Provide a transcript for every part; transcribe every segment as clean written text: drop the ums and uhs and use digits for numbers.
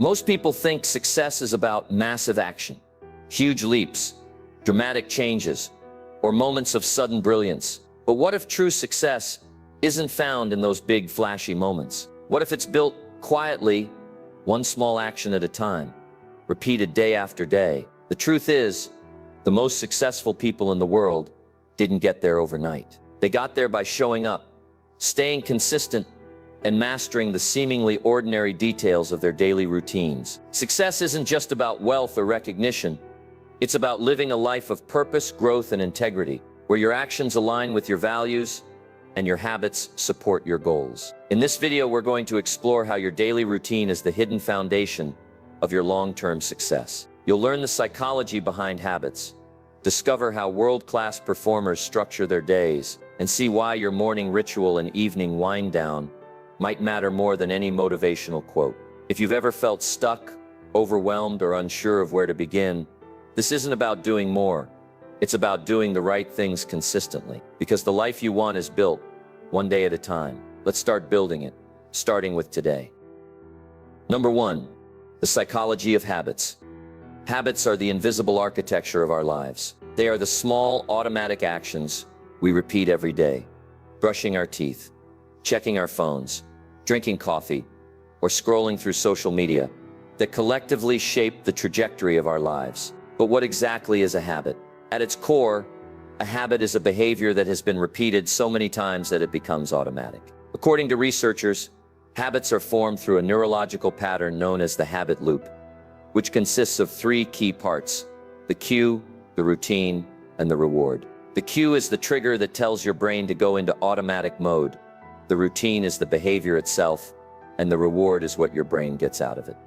Most people think success is about massive action, huge leaps, dramatic changes, or moments of sudden brilliance. But what if true success isn't found in those big, flashy moments? What if it's built quietly, one small action at a time, repeated day after day? The truth is, the most successful people in the world didn't get there overnight. They got there by showing up, staying consistent, and mastering the seemingly ordinary details of their daily routines. Success isn't just about wealth or recognition. It's about living a life of purpose, growth, and integrity, where your actions align with your values and your habits support your goals. In this video, we're going to explore how your daily routine is the hidden foundation of your long-term success. You'll learn the psychology behind habits, discover how world-class performers structure their days, and see why your morning ritual and evening wind-down might matter more than any motivational quote. If you've ever felt stuck, overwhelmed, or unsure of where to begin, this isn't about doing more. It's about doing the right things consistently. Because the life you want is built, one day at a time. Let's start building it, starting with today. Number 1, the psychology of habits. Habits are the invisible architecture of our lives. They are the small, automatic actions we repeat every day. Brushing our teeth, checking our phones, drinking coffee, or scrolling through social media that collectively shape the trajectory of our lives. But what exactly is a habit? At its core, a habit is a behavior that has been repeated so many times that it becomes automatic. According to researchers, habits are formed through a neurological pattern known as the habit loop, which consists of 3 key parts: the cue, the routine, and the reward. The cue is the trigger that tells your brain to go into automatic mode. The routine is the behavior itself, and the reward is what your brain gets out of it.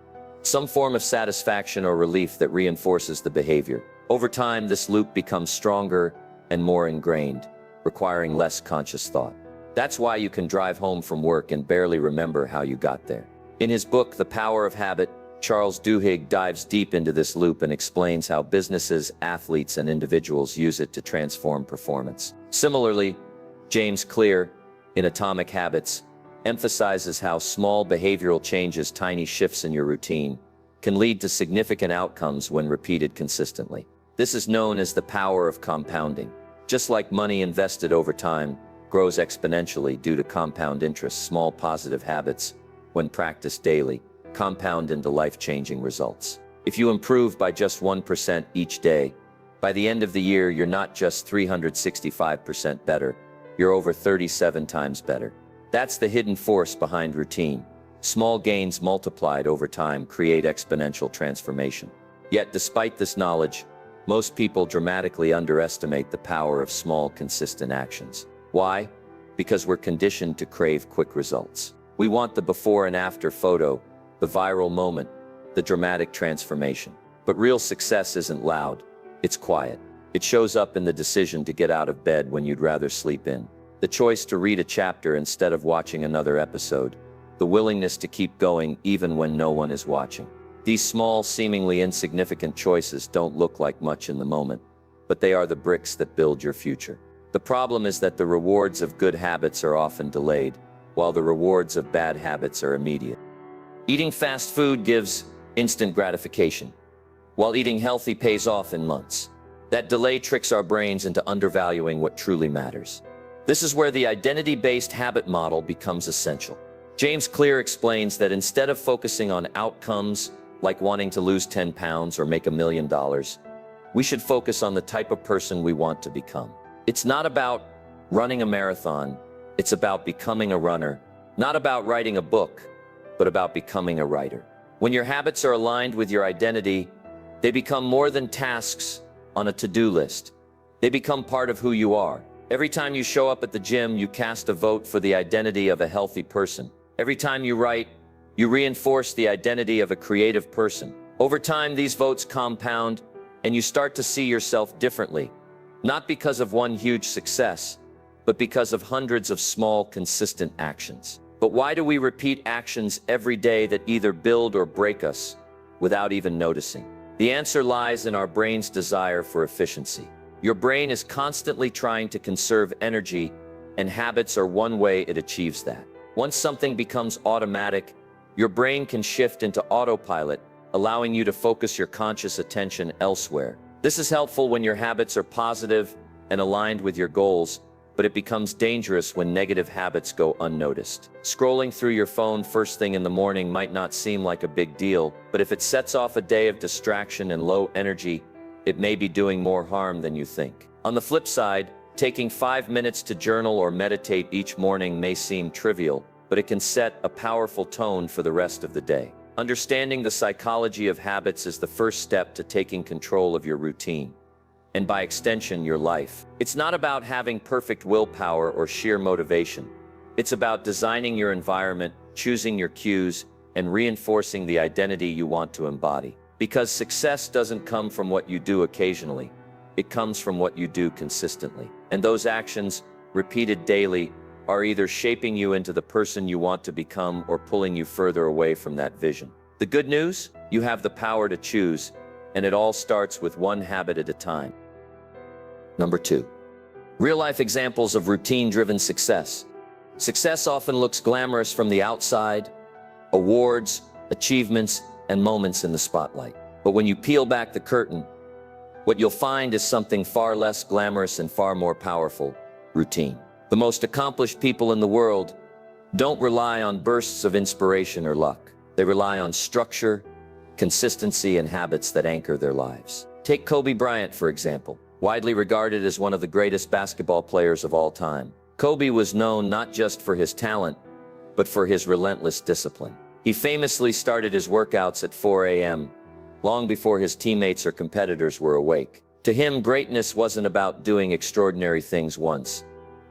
Some form of satisfaction or relief that reinforces the behavior. Over time, this loop becomes stronger and more ingrained, requiring less conscious thought. That's why you can drive home from work and barely remember how you got there. In his book, The Power of Habit, Charles Duhigg dives deep into this loop and explains how businesses, athletes, and individuals use it to transform performance. Similarly, James Clear, in Atomic Habits, emphasizes how small behavioral changes, tiny shifts in your routine, can lead to significant outcomes when repeated consistently. This is known as the power of compounding. Just like money invested over time grows exponentially due to compound interest, small positive habits, when practiced daily, compound into life-changing results. If you improve by just 1% each day, by the end of the year, you're not just 365% better, you're over 37 times better. That's the hidden force behind routine. Small gains multiplied over time create exponential transformation. Yet, despite this knowledge, most people dramatically underestimate the power of small, consistent actions. Why? Because we're conditioned to crave quick results. We want the before and after photo, the viral moment, the dramatic transformation. But real success isn't loud, it's quiet. It shows up in the decision to get out of bed when you'd rather sleep in, the choice to read a chapter instead of watching another episode, the willingness to keep going even when no one is watching. These small, seemingly insignificant choices don't look like much in the moment, but they are the bricks that build your future. The problem is that the rewards of good habits are often delayed, while the rewards of bad habits are immediate. Eating fast food gives instant gratification, while eating healthy pays off in months. That delay tricks our brains into undervaluing what truly matters. This is where the identity-based habit model becomes essential. James Clear explains that instead of focusing on outcomes, like wanting to lose 10 pounds or make $1 million, we should focus on the type of person we want to become. It's not about running a marathon, it's about becoming a runner. Not about writing a book, but about becoming a writer. When your habits are aligned with your identity, they become more than tasks on a to-do list. They become part of who you are. Every time you show up at the gym, you cast a vote for the identity of a healthy person. Every time you write, you reinforce the identity of a creative person. Over time, these votes compound, and you start to see yourself differently, not because of one huge success, but because of hundreds of small, consistent actions. But why do we repeat actions every day that either build or break us without even noticing? The answer lies in our brain's desire for efficiency. Your brain is constantly trying to conserve energy, and habits are one way it achieves that. Once something becomes automatic, your brain can shift into autopilot, allowing you to focus your conscious attention elsewhere. This is helpful when your habits are positive and aligned with your goals, but it becomes dangerous when negative habits go unnoticed. Scrolling through your phone first thing in the morning might not seem like a big deal, but if it sets off a day of distraction and low energy, it may be doing more harm than you think. On the flip side, taking 5 minutes to journal or meditate each morning may seem trivial, but it can set a powerful tone for the rest of the day. Understanding the psychology of habits is the first step to taking control of your routine, and by extension, your life. It's not about having perfect willpower or sheer motivation. It's about designing your environment, choosing your cues, and reinforcing the identity you want to embody. Because success doesn't come from what you do occasionally. It comes from what you do consistently. And those actions, repeated daily, are either shaping you into the person you want to become or pulling you further away from that vision. The good news? You have the power to choose, and it all starts with one habit at a time. Number 2. Real-life examples of routine-driven success. Success often looks glamorous from the outside, awards, achievements, and moments in the spotlight. But when you peel back the curtain, what you'll find is something far less glamorous and far more powerful: routine. The most accomplished people in the world don't rely on bursts of inspiration or luck. They rely on structure, consistency, and habits that anchor their lives. Take Kobe Bryant, for example. Widely regarded as one of the greatest basketball players of all time, Kobe was known not just for his talent, but for his relentless discipline. He famously started his workouts at 4 a.m., long before his teammates or competitors were awake. To him, greatness wasn't about doing extraordinary things once.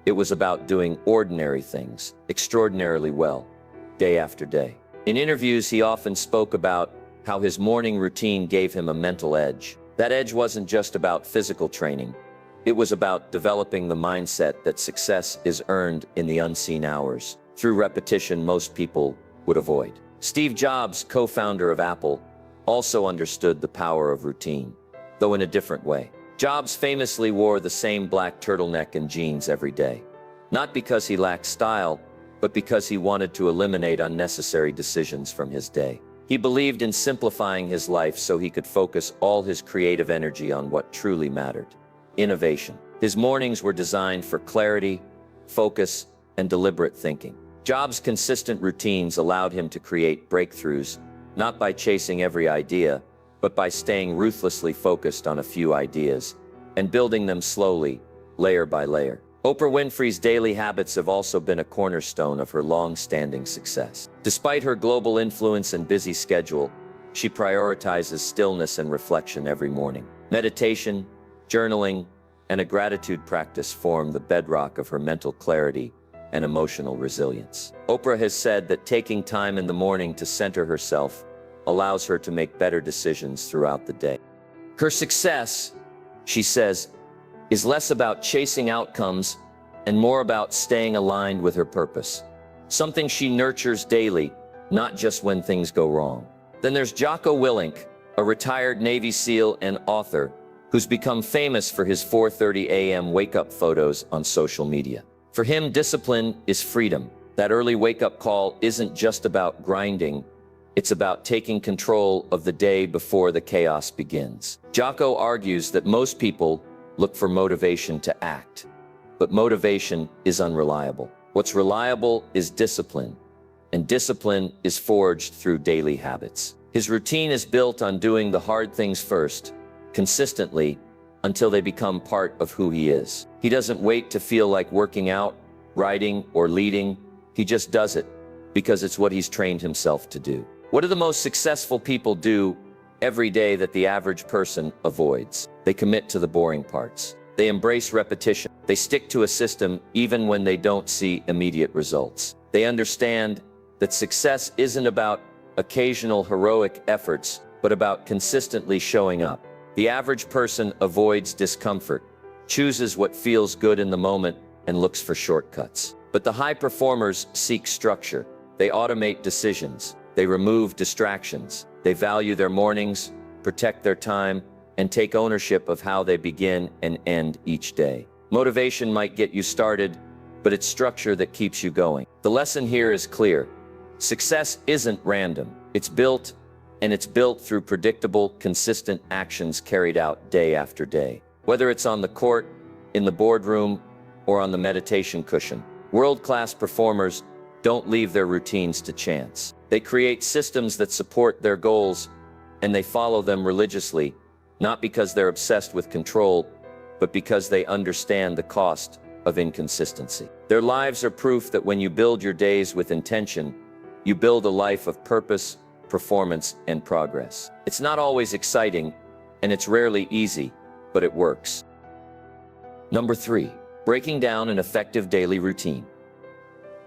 It was about doing ordinary things extraordinarily well, day after day. In interviews, he often spoke about how his morning routine gave him a mental edge. That edge wasn't just about physical training. It was about developing the mindset that success is earned in the unseen hours, through repetition most people would avoid. Steve Jobs, co-founder of Apple, also understood the power of routine, though in a different way. Jobs famously wore the same black turtleneck and jeans every day, not because he lacked style, but because he wanted to eliminate unnecessary decisions from his day. He believed in simplifying his life so he could focus all his creative energy on what truly mattered: innovation. His mornings were designed for clarity, focus, and deliberate thinking. Jobs' consistent routines allowed him to create breakthroughs, not by chasing every idea, but by staying ruthlessly focused on a few ideas and building them slowly, layer by layer. Oprah Winfrey's daily habits have also been a cornerstone of her long-standing success. Despite her global influence and busy schedule, she prioritizes stillness and reflection every morning. Meditation, journaling, and a gratitude practice form the bedrock of her mental clarity and emotional resilience. Oprah has said that taking time in the morning to center herself allows her to make better decisions throughout the day. Her success, she says, is less about chasing outcomes and more about staying aligned with her purpose, something she nurtures daily, not just when things go wrong. Then there's Jocko Willink, a retired Navy SEAL and author who's become famous for his 4:30 a.m. wake-up photos on social media. For him, discipline is freedom. That early wake-up call isn't just about grinding, it's about taking control of the day before the chaos begins. Jocko argues that most people look for motivation to act, but motivation is unreliable. What's reliable is discipline, and discipline is forged through daily habits. His routine is built on doing the hard things first, consistently, until they become part of who he is. He doesn't wait to feel like working out, writing, or leading. He just does it because it's what he's trained himself to do. What do the most successful people do every day that the average person avoids? They commit to the boring parts. They embrace repetition. They stick to a system even when they don't see immediate results. They understand that success isn't about occasional heroic efforts, but about consistently showing up. The average person avoids discomfort, chooses what feels good in the moment, and looks for shortcuts. But the high performers seek structure. They automate decisions. They remove distractions. They value their mornings, protect their time, and take ownership of how they begin and end each day. Motivation might get you started, but it's structure that keeps you going. The lesson here is clear. Success isn't random. It's built, and it's built through predictable, consistent actions carried out day after day. Whether it's on the court, in the boardroom, or on the meditation cushion, world-class performers don't leave their routines to chance. They create systems that support their goals, and they follow them religiously, not because they're obsessed with control, but because they understand the cost of inconsistency. Their lives are proof that when you build your days with intention, you build a life of purpose, performance, and progress. It's not always exciting, and it's rarely easy, but it works. Number 3, breaking down an effective daily routine.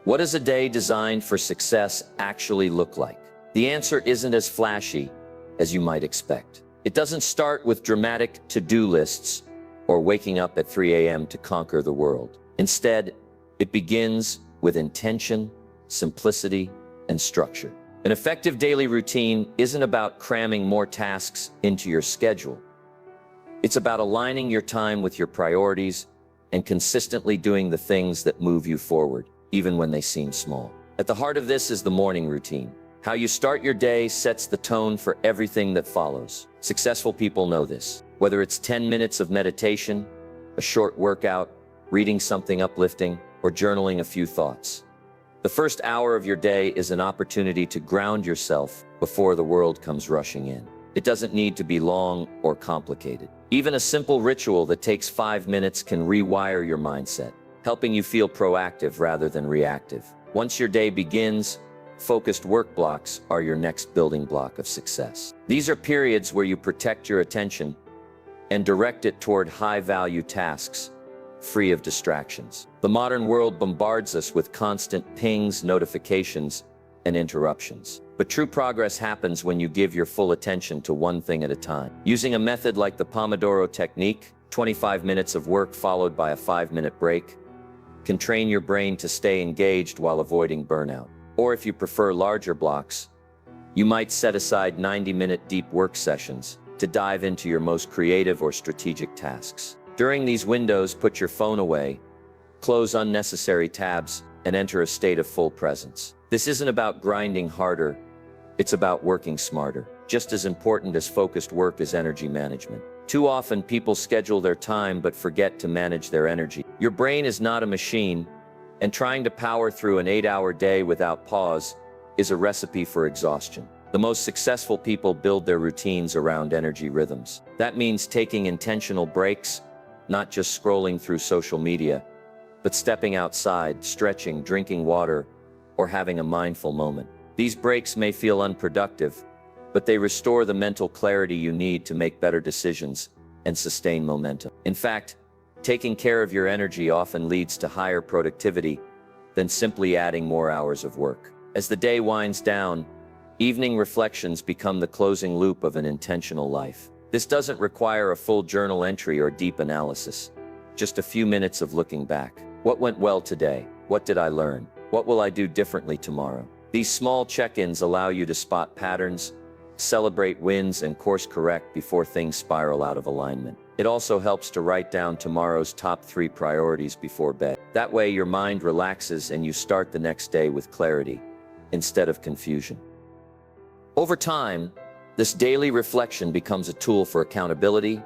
What does a day designed for success actually look like? The answer isn't as flashy as you might expect. It doesn't start with dramatic to-do lists or waking up at 3 a.m. to conquer the world. Instead, it begins with intention, simplicity, and structure. An effective daily routine isn't about cramming more tasks into your schedule. It's about aligning your time with your priorities and consistently doing the things that move you forward, even when they seem small. At the heart of this is the morning routine. How you start your day sets the tone for everything that follows. Successful people know this. Whether it's 10 minutes of meditation, a short workout, reading something uplifting, or journaling a few thoughts. The first hour of your day is an opportunity to ground yourself before the world comes rushing in. It doesn't need to be long or complicated. Even a simple ritual that takes 5 minutes can rewire your mindset, helping you feel proactive rather than reactive. Once your day begins, focused work blocks are your next building block of success. These are periods where you protect your attention and direct it toward high-value tasks, free of distractions. The modern world bombards us with constant pings, notifications, and interruptions. But true progress happens when you give your full attention to one thing at a time. Using a method like the Pomodoro technique, 25 minutes of work followed by a 5-minute break, can train your brain to stay engaged while avoiding burnout. Or if you prefer larger blocks, you might set aside 90-minute deep work sessions to dive into your most creative or strategic tasks. During these windows, put your phone away, close unnecessary tabs, and enter a state of full presence. This isn't about grinding harder, it's about working smarter. Just as important as focused work is energy management. Too often people schedule their time but forget to manage their energy. Your brain is not a machine, and trying to power through an 8-hour day without pause is a recipe for exhaustion. The most successful people build their routines around energy rhythms. That means taking intentional breaks, not just scrolling through social media, but stepping outside, stretching, drinking water, or having a mindful moment. These breaks may feel unproductive, but they restore the mental clarity you need to make better decisions and sustain momentum. In fact, taking care of your energy often leads to higher productivity than simply adding more hours of work. As the day winds down, evening reflections become the closing loop of an intentional life. This doesn't require a full journal entry or deep analysis, just a few minutes of looking back. What went well today? What did I learn? What will I do differently tomorrow? These small check-ins allow you to spot patterns, celebrate wins, and course correct before things spiral out of alignment. It also helps to write down tomorrow's top 3 priorities before bed. That way your mind relaxes and you start the next day with clarity instead of confusion. Over time, this daily reflection becomes a tool for accountability,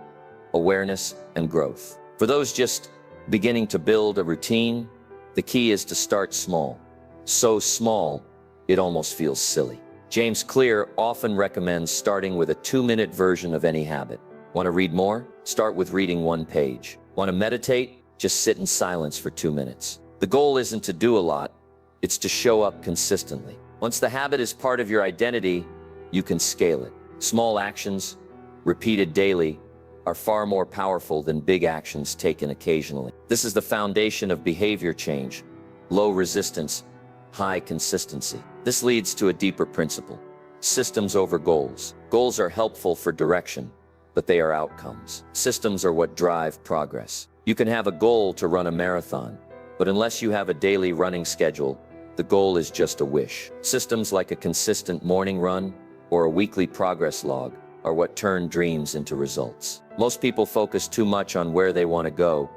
awareness, and growth. For those just beginning to build a routine, the key is to start small. So small, it almost feels silly. James Clear often recommends starting with a 2-minute version of any habit. Want to read more? Start with reading 1 page. Want to meditate? Just sit in silence for 2 minutes. The goal isn't to do a lot, it's to show up consistently. Once the habit is part of your identity, you can scale it. Small actions, repeated daily, are far more powerful than big actions taken occasionally. This is the foundation of behavior change: low resistance, high consistency. This leads to a deeper principle: systems over goals. Goals are helpful for direction, but they are outcomes. Systems are what drive progress. You can have a goal to run a marathon, but unless you have a daily running schedule, the goal is just a wish. Systems like a consistent morning run or a weekly progress log are what turn dreams into results. Most people focus too much on where they want to go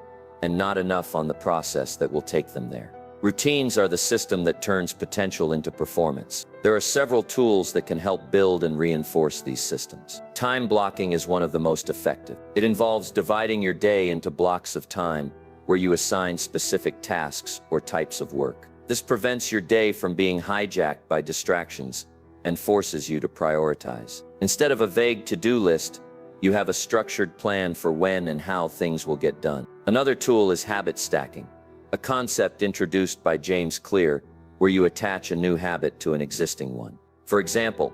and not enough on the process that will take them there. Routines are the system that turns potential into performance. There are several tools that can help build and reinforce these systems. Time blocking is one of the most effective. It involves dividing your day into blocks of time where you assign specific tasks or types of work. This prevents your day from being hijacked by distractions and forces you to prioritize. Instead of a vague to-do list, you have a structured plan for when and how things will get done. Another tool is habit stacking, a concept introduced by James Clear where you attach a new habit to an existing one. For example,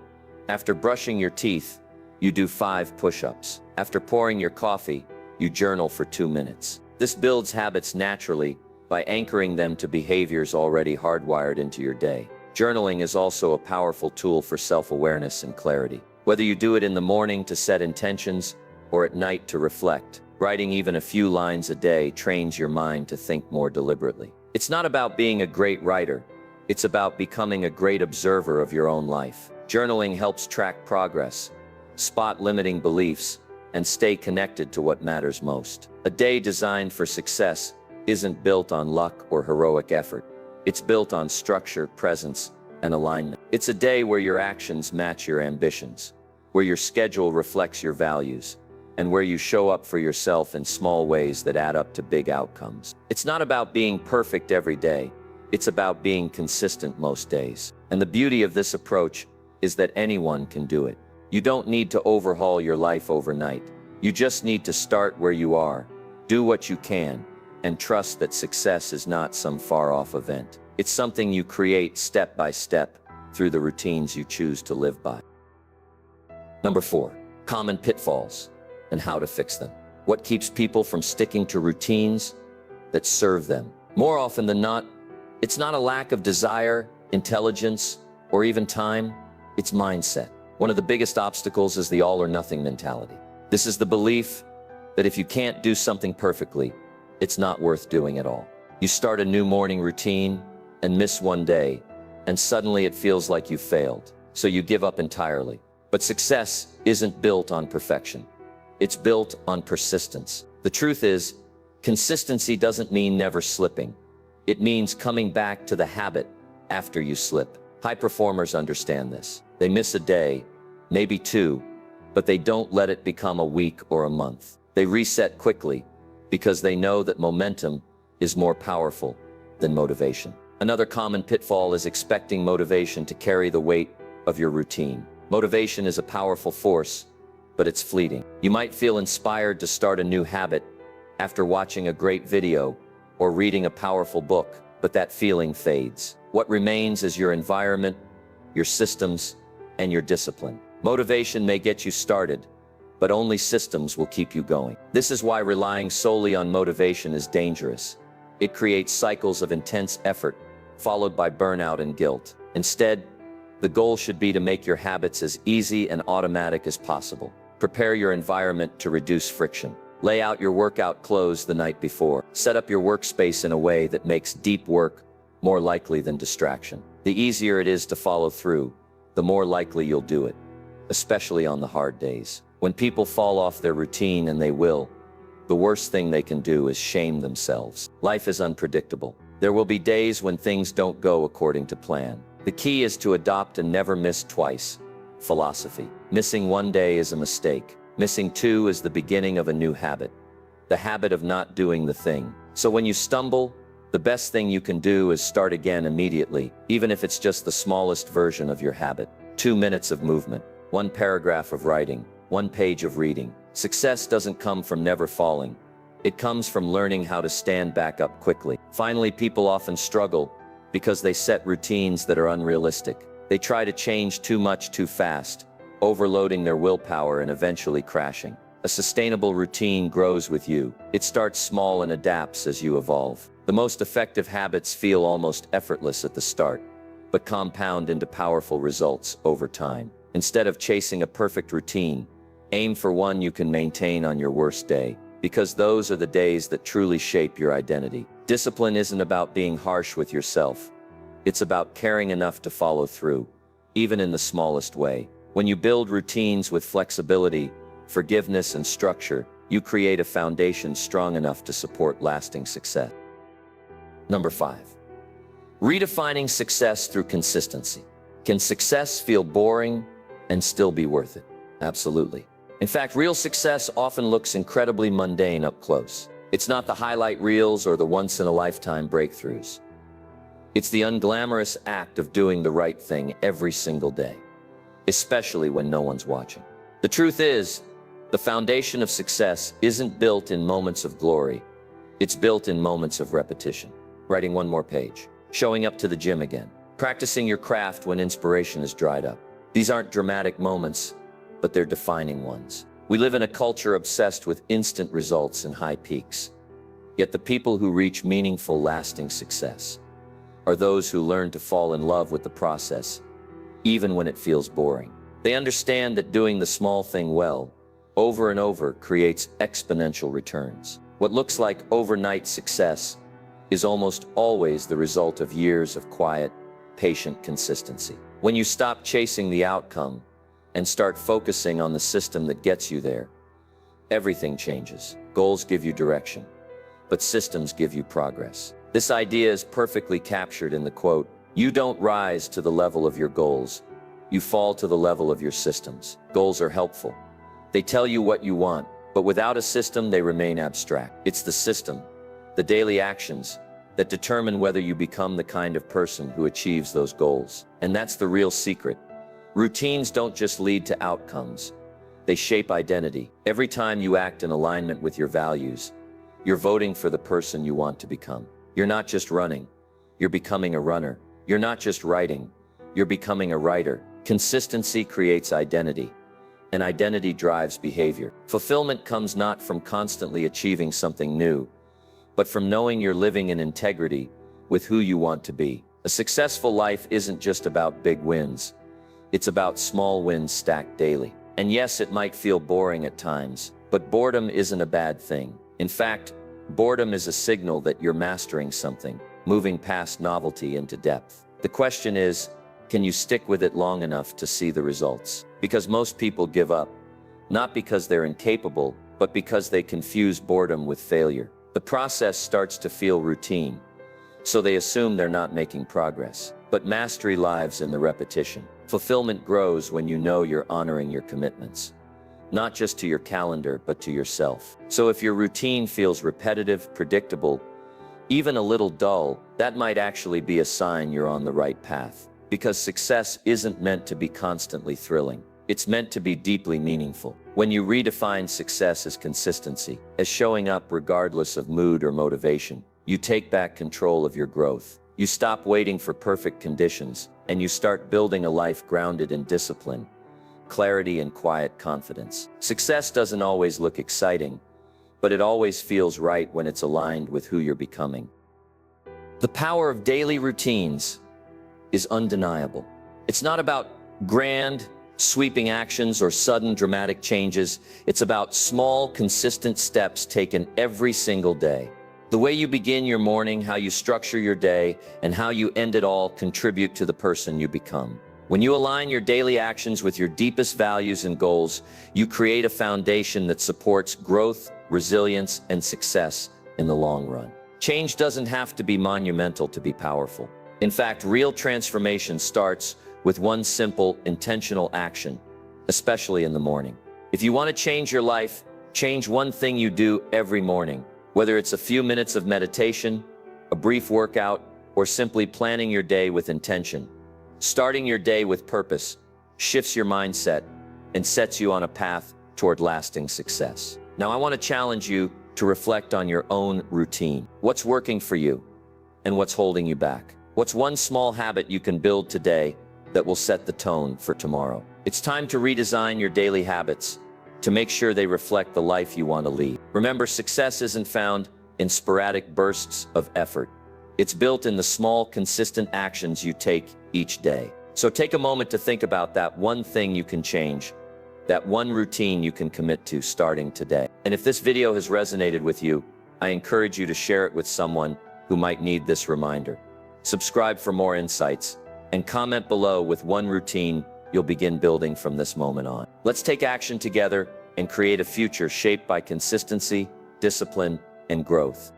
after brushing your teeth, you do 5 push-ups. After pouring your coffee, you journal for 2 minutes. This builds habits naturally by anchoring them to behaviors already hardwired into your day. Journaling is also a powerful tool for self-awareness and clarity. Whether you do it in the morning to set intentions or at night to reflect, writing even a few lines a day trains your mind to think more deliberately. It's not about being a great writer. It's about becoming a great observer of your own life. Journaling helps track progress, spot limiting beliefs, and stay connected to what matters most. A day designed for success isn't built on luck or heroic effort. It's built on structure, presence, and alignment. It's a day where your actions match your ambitions, where your schedule reflects your values, and where you show up for yourself in small ways that add up to big outcomes. It's not about being perfect every day. It's about being consistent most days. And the beauty of this approach is that anyone can do it. You don't need to overhaul your life overnight. You just need to start where you are, do what you can, and trust that success is not some far-off event. It's something you create step by step through the routines you choose to live by. Number 4, common pitfalls and how to fix them. What keeps people from sticking to routines that serve them? More often than not, it's not a lack of desire, intelligence, or even time. It's mindset. One of the biggest obstacles is the all-or-nothing mentality. This is the belief that if you can't do something perfectly, it's not worth doing at all. You start a new morning routine and miss one day, and suddenly it feels like you failed, so you give up entirely. But success isn't built on perfection. It's built on persistence. The truth is, consistency doesn't mean never slipping. It means coming back to the habit after you slip. High performers understand this. They miss a day, maybe 2, but they don't let it become a week or a month. They reset quickly because they know that momentum is more powerful than motivation. Another common pitfall is expecting motivation to carry the weight of your routine. Motivation is a powerful force, but it's fleeting. You might feel inspired to start a new habit after watching a great video or reading a powerful book, but that feeling fades. What remains is your environment, your systems, and your discipline. Motivation may get you started, but only systems will keep you going. This is why relying solely on motivation is dangerous. It creates cycles of intense effort, followed by burnout and guilt. Instead, the goal should be to make your habits as easy and automatic as possible. Prepare your environment to reduce friction. Lay out your workout clothes the night before. Set up your workspace in a way that makes deep work more likely than distraction. The easier it is to follow through, the more likely you'll do it, especially on the hard days. When people fall off their routine, and they will, the worst thing they can do is shame themselves. Life is unpredictable. There will be days when things don't go according to plan. The key is to adopt a never miss twice philosophy. Missing one day is a mistake. Missing 2 is the beginning of a new habit, the habit of not doing the thing. So when you stumble, the best thing you can do is start again immediately, even if it's just the smallest version of your habit. 2 minutes of movement, 1 paragraph of writing, 1 page of reading. Success doesn't come from never falling. It comes from learning how to stand back up quickly. Finally, people often struggle because they set routines that are unrealistic. They try to change too much too fast, overloading their willpower and eventually crashing. A sustainable routine grows with you. It starts small and adapts as you evolve. The most effective habits feel almost effortless at the start, but compound into powerful results over time. Instead of chasing a perfect routine, aim for one you can maintain on your worst day, because those are the days that truly shape your identity. Discipline isn't about being harsh with yourself. It's about caring enough to follow through, even in the smallest way. When you build routines with flexibility, forgiveness, and structure, you create a foundation strong enough to support lasting success. Number 5. Redefining success through consistency. Can success feel boring and still be worth it? Absolutely. In fact, real success often looks incredibly mundane up close. It's not the highlight reels or the once-in-a-lifetime breakthroughs. It's the unglamorous act of doing the right thing every single day, especially when no one's watching. The truth is, the foundation of success isn't built in moments of glory. It's built in moments of repetition. Writing one more page, showing up to the gym again, practicing your craft when inspiration is dried up. These aren't dramatic moments, but they're defining ones. We live in a culture obsessed with instant results and high peaks. Yet the people who reach meaningful, lasting success are those who learn to fall in love with the process, even when it feels boring. They understand that doing the small thing well, over and over, creates exponential returns. What looks like overnight success is almost always the result of years of quiet, patient consistency. When you stop chasing the outcome and start focusing on the system that gets you there, everything changes. Goals give you direction, but systems give you progress. This idea is perfectly captured in the quote, "You don't rise to the level of your goals, you fall to the level of your systems." Goals are helpful. They tell you what you want, but without a system, they remain abstract. It's the system, the daily actions, that determine whether you become the kind of person who achieves those goals. And that's the real secret. Routines don't just lead to outcomes. They shape identity. Every time you act in alignment with your values, you're voting for the person you want to become. You're not just running, you're becoming a runner. You're not just writing, you're becoming a writer. Consistency creates identity, and identity drives behavior. Fulfillment comes not from constantly achieving something new, but from knowing you're living in integrity with who you want to be. A successful life isn't just about big wins. It's about small wins stacked daily. And yes, it might feel boring at times, but boredom isn't a bad thing. In fact, boredom is a signal that you're mastering something, moving past novelty into depth. The question is, can you stick with it long enough to see the results? Because most people give up, not because they're incapable, but because they confuse boredom with failure. The process starts to feel routine, so they assume they're not making progress. But mastery lives in the repetition. Fulfillment grows when you know you're honoring your commitments, not just to your calendar, but to yourself. So if your routine feels repetitive, predictable, even a little dull, that might actually be a sign you're on the right path. Because success isn't meant to be constantly thrilling. It's meant to be deeply meaningful. When you redefine success as consistency, as showing up regardless of mood or motivation, you take back control of your growth. You stop waiting for perfect conditions, and you start building a life grounded in discipline, clarity, and quiet confidence. Success doesn't always look exciting, but it always feels right when it's aligned with who you're becoming. The power of daily routines is undeniable. It's not about grand, sweeping actions or sudden dramatic changes. It's about small, consistent steps taken every single day. The way you begin your morning, how you structure your day, and how you end it all contribute to the person you become. When you align your daily actions with your deepest values and goals, you create a foundation that supports growth, resilience, and success in the long run. Change doesn't have to be monumental to be powerful. In fact, real transformation starts with one simple, intentional action, especially in the morning. If you want to change your life, change one thing you do every morning. Whether it's a few minutes of meditation, a brief workout, or simply planning your day with intention. Starting your day with purpose shifts your mindset and sets you on a path toward lasting success. Now, I want to challenge you to reflect on your own routine. What's working for you and what's holding you back? What's one small habit you can build today that will set the tone for tomorrow? It's time to redesign your daily habits to make sure they reflect the life you want to lead. Remember, success isn't found in sporadic bursts of effort. It's built in the small, consistent actions you take each day. So take a moment to think about that one thing you can change, that one routine you can commit to starting today. And if this video has resonated with you, I encourage you to share it with someone who might need this reminder. Subscribe for more insights, and comment below with one routine you'll begin building from this moment on. Let's take action together and create a future shaped by consistency, discipline, and growth.